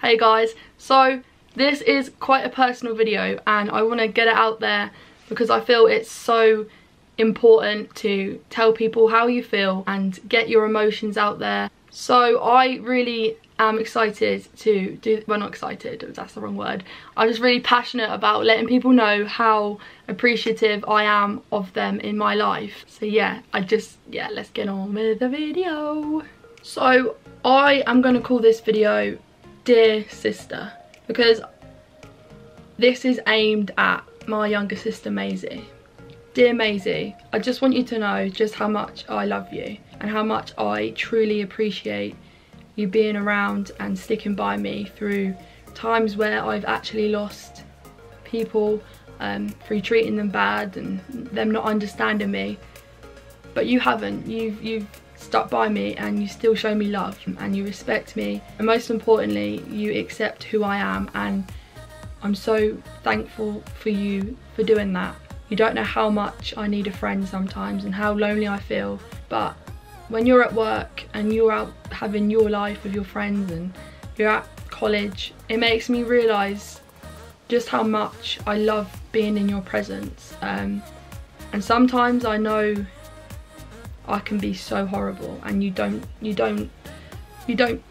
Hey guys, so this is quite a personal video and I want to get it out there because I feel it's so important to tell people how you feel and get your emotions out there. So I really am excited to do, well, not excited, that's the wrong word. I'm just really passionate about letting people know how appreciative I am of them in my life. So yeah, let's get on with the video. So I am going to call this video Dear Sister, because this is aimed at my younger sister Maisie. Dear Maisie, I just want you to know just how much I love you and how much I truly appreciate you being around and sticking by me through times where I've actually lost people through treating them bad and them not understanding me. But you haven't. You've stuck by me and you still show me love and you respect me, and most importantly you accept who I am, and I'm so thankful for you for doing that. You don't know how much I need a friend sometimes and how lonely I feel, but when you're at work and you're out having your life with your friends and you're at college, it makes me realise just how much I love being in your presence, and sometimes I know I can be so horrible and you don't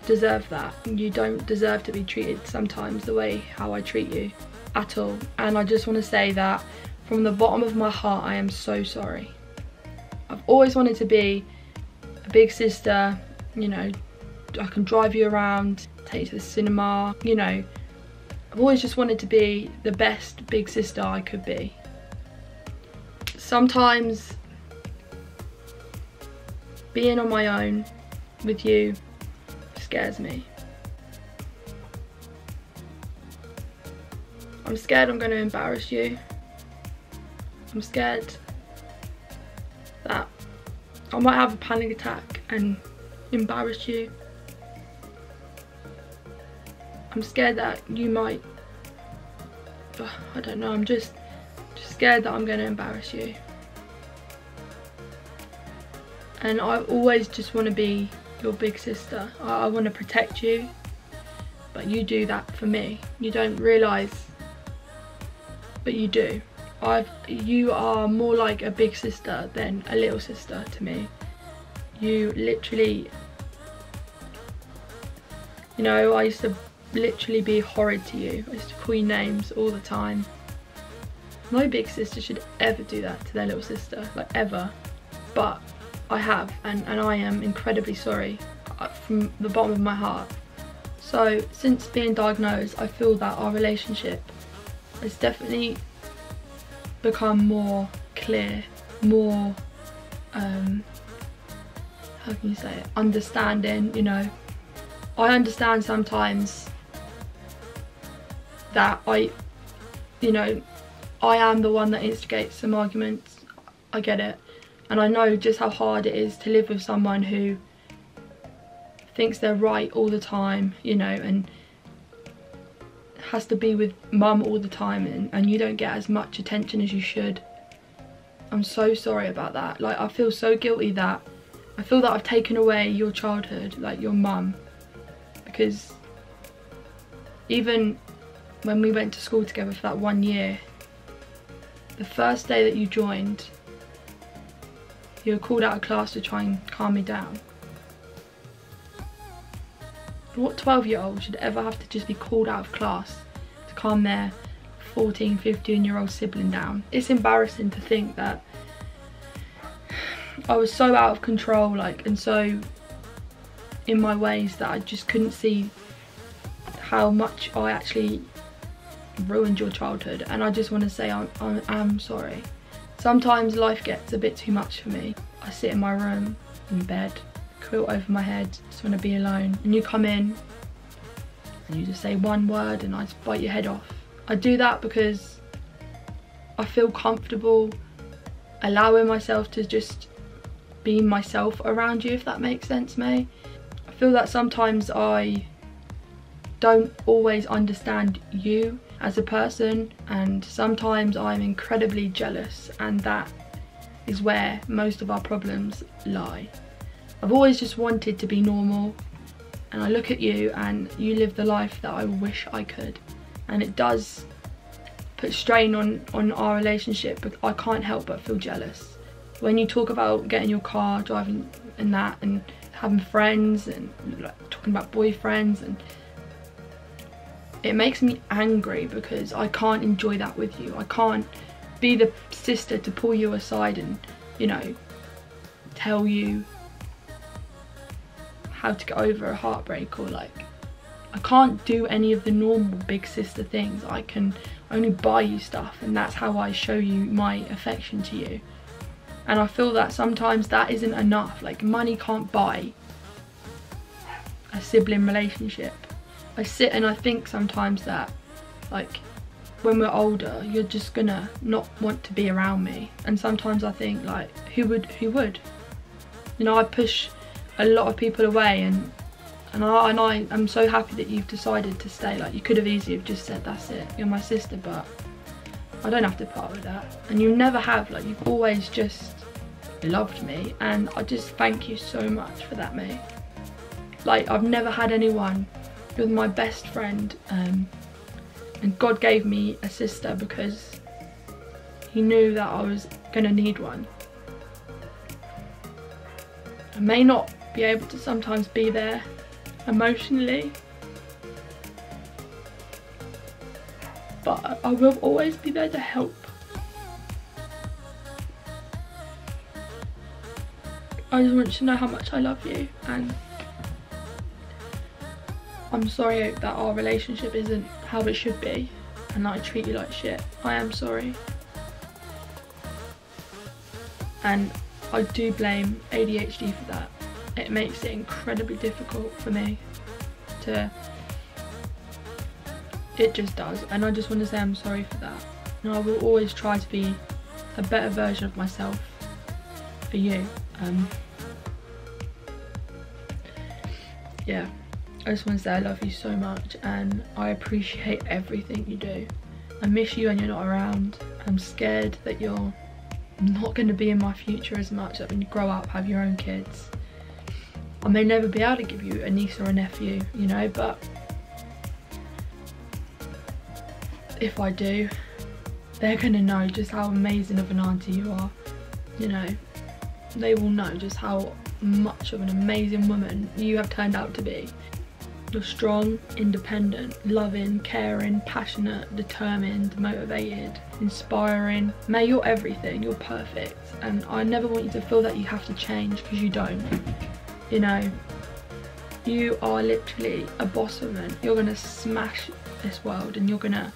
deserve that. You don't deserve to be treated sometimes the way how I treat you at all. And I just want to say that from the bottom of my heart, I am so sorry. I've always wanted to be a big sister, you know, I can drive you around, take you to the cinema, you know. I've always just wanted to be the best big sister I could be. Sometimes being on my own with you scares me. I'm scared I'm going to embarrass you. I'm scared that I might have a panic attack and embarrass you. I'm scared that you might, I don't know, I'm just scared that I'm going to embarrass you. And I always just want to be your big sister. I want to protect you, but you do that for me. You don't realise, but you do. You are more like a big sister than a little sister to me. You literally, you know, I used to literally be horrid to you. I used to call you names all the time. No big sister should ever do that to their little sister, like ever. But I have, and I am incredibly sorry from the bottom of my heart. So since being diagnosed, I feel that our relationship has definitely become more clear, more how can you say it, understanding. You know, I understand sometimes that I am the one that instigates some arguments. I get it. And I know just how hard it is to live with someone who thinks they're right all the time, you know, and has to be with mum all the time, and you don't get as much attention as you should. I'm so sorry about that. Like, I feel so guilty that I feel that I've taken away your childhood, like your mum, because even when we went to school together for that 1 year, the first day that you joined, you were called out of class to try and calm me down. What 12-year-old should ever have to just be called out of class to calm their 14, 15-year-old sibling down? It's embarrassing to think that I was so out of control, like, and so in my ways that I just couldn't see how much I actually ruined your childhood. And I just want to say I'm sorry. Sometimes life gets a bit too much for me. I sit in my room, in bed, quilt over my head, just want to be alone. And you come in and you just say one word and I just bite your head off. I do that because I feel comfortable allowing myself to just be myself around you, if that makes sense, May. I feel that sometimes I don't always understand you as a person, and sometimes I'm incredibly jealous, and that is where most of our problems lie. I've always just wanted to be normal, and I look at you and you live the life that I wish I could, and it does put strain on our relationship, but I can't help but feel jealous. When you talk about getting your car, driving and that, and having friends and like talking about boyfriends, and it makes me angry because I can't enjoy that with you. I can't be the sister to pull you aside and, you know, tell you how to get over a heartbreak, or like, I can't do any of the normal big sister things. I can only buy you stuff, and that's how I show you my affection to you. And I feel that sometimes that isn't enough. Like, money can't buy a sibling relationship. I sit and I think sometimes that, like, when we're older, you're just gonna not want to be around me. And sometimes I think, like, who would? You know, I push a lot of people away, and I'm so happy that you've decided to stay. Like, you could have easily have just said, that's it, you're my sister, but I don't have to part with that. And you never have. Like, you've always just loved me, and I just thank you so much for that, mate. Like, I've never had anyone. You're my best friend, and God gave me a sister because he knew that I was gonna need one. I may not be able to sometimes be there emotionally, but I will always be there to help. I just want you to know how much I love you, and I'm sorry that our relationship isn't how it should be and that I treat you like shit. I am sorry. And I do blame ADHD for that. It makes it incredibly difficult for me to... It just does. And I just want to say I'm sorry for that. And I will always try to be a better version of myself for you. Yeah. I just want to say I love you so much, and I appreciate everything you do. I miss you when you're not around. I'm scared that you're not going to be in my future as much, that when you grow up, have your own kids. I may never be able to give you a niece or a nephew, you know, but if I do, they're going to know just how amazing of an auntie you are, you know. They will know just how much of an amazing woman you have turned out to be. You're strong, independent, loving, caring, passionate, determined, motivated, inspiring. May you're everything, you're perfect. And I never want you to feel that you have to change, because you don't. You know, you are literally a boss woman. You're gonna smash this world, and you're gonna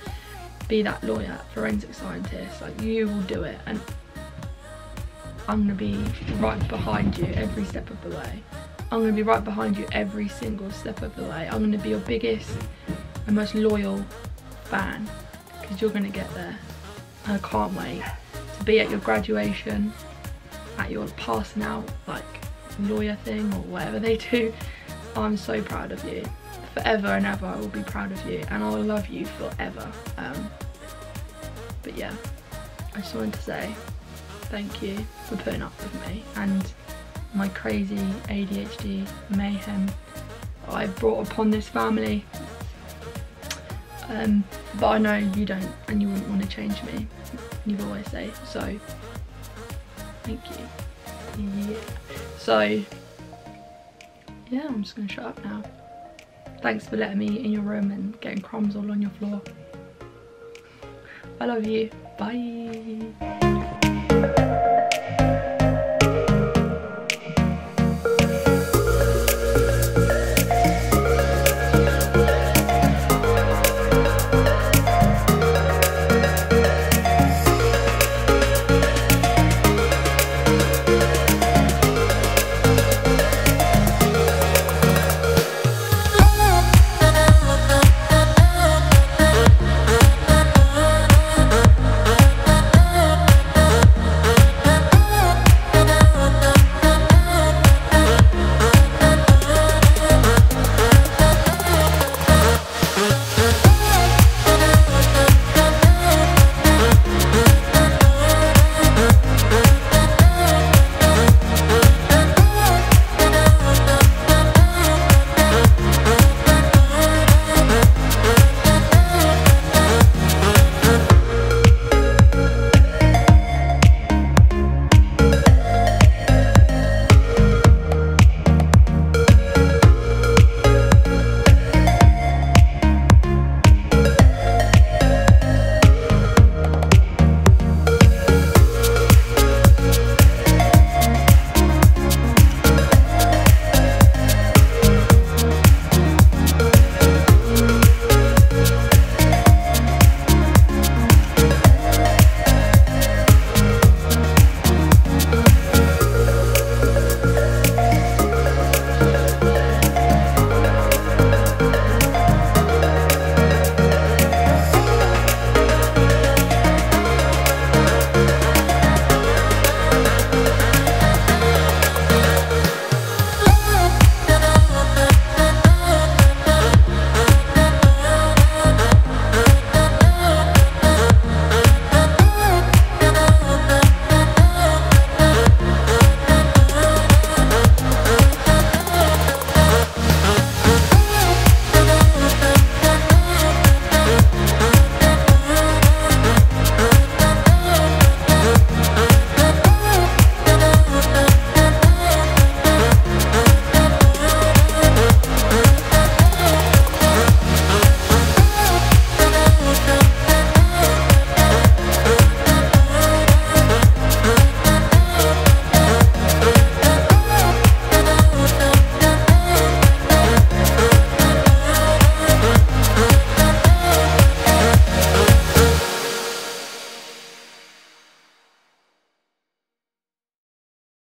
be that lawyer, forensic scientist. Like, you will do it, and I'm gonna be right behind you every step of the way. I'm going to be right behind you every single step of the way. I'm going to be your biggest and most loyal fan, because you're going to get there. And I can't wait to be at your graduation, at your passing out, like, lawyer thing or whatever they do. I'm so proud of you. Forever and ever I will be proud of you, and I'll love you forever. But yeah, I just wanted to say thank you for putting up with me and my crazy ADHD mayhem I brought upon this family. But I know you don't, and you wouldn't want to change me. You always say so. Thank you. Yeah. So yeah, I'm just gonna shut up now. Thanks for letting me in your room and getting crumbs all on your floor. I love you. Bye.